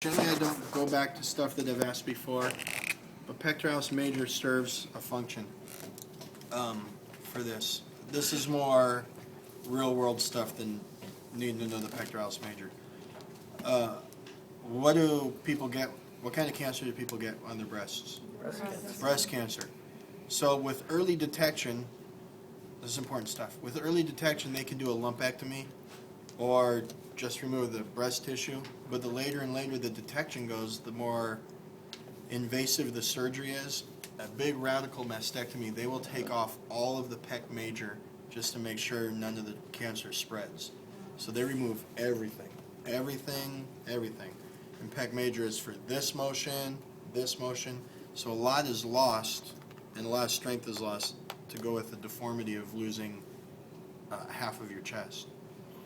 Generally, I don't go back to stuff that I've asked before, but pectoralis major serves a function for this. This is more real-world stuff than needing to know the pectoralis major. What do people get? What kind of cancer do people get on their breasts? Breast cancer. So with early detection, this is important stuff. With early detection, they can do a lumpectomy or just remove the breast tissue. But the later and later the detection goes, the more invasive the surgery is. A big radical mastectomy, they will take off all of the pec major just to make sure none of the cancer spreads. So they remove everything. Everything. And pec major is for this motion. So a lot is lost, and a lot of strength is lost to go with the deformity of losing half of your chest.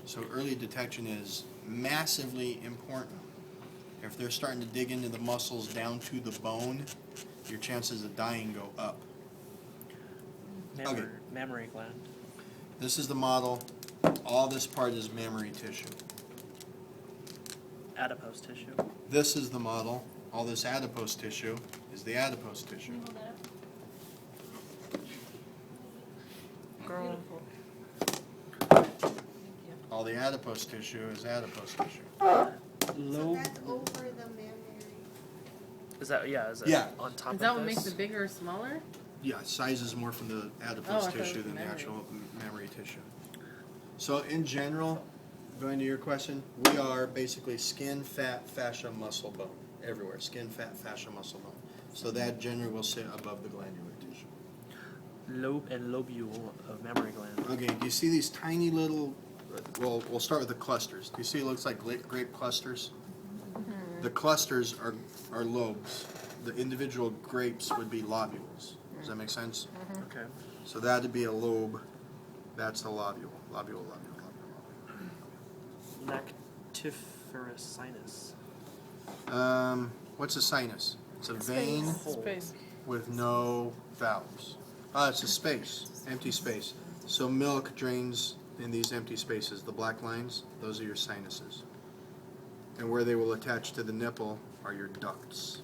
So early detection is massively important. If they're starting to dig into the muscles down to the bone, your chances of dying go up. Mammary gland. This is the model. All this part is mammary tissue. Adipose tissue. This is the model. All this adipose tissue is the adipose tissue. Girl. All the adipose tissue is adipose tissue. So that's over the mammary. Is that Yeah. on top of this? Is that what makes it bigger or smaller? Yeah, size is more from the adipose I thought it tissue was than the mammary. actual mammary tissue. So in general, going to your question, we are basically skin, fat, fascia, muscle, bone. Everywhere. Skin, fat, fascia, muscle, bone. So that generally will sit above the glandular tissue. Lobe and lobule of mammary gland. Okay, do you see these tiny little, well, we'll start with the clusters. Do you see it looks like grape clusters? The clusters are lobes. The individual grapes would be lobules. Does that make sense? Okay. So that would be a lobe. That's a lobule. Lobule. Lactiferous sinus. What's a sinus? It's a vein Space. with no valves. It's a space, empty space. So milk drains in these empty spaces. The black lines, those are your sinuses. And where they will attach to the nipple are your ducts.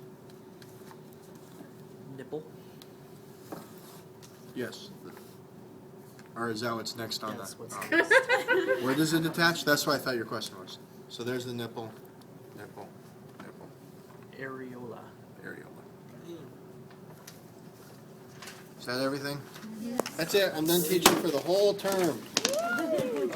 Nipple. Yes. Or is that what's next on That's that? what's Oh. Where does it attach? That's what I thought your question was. So there's the nipple. Areola. Is that everything? That's it. I'm done teaching for the whole term.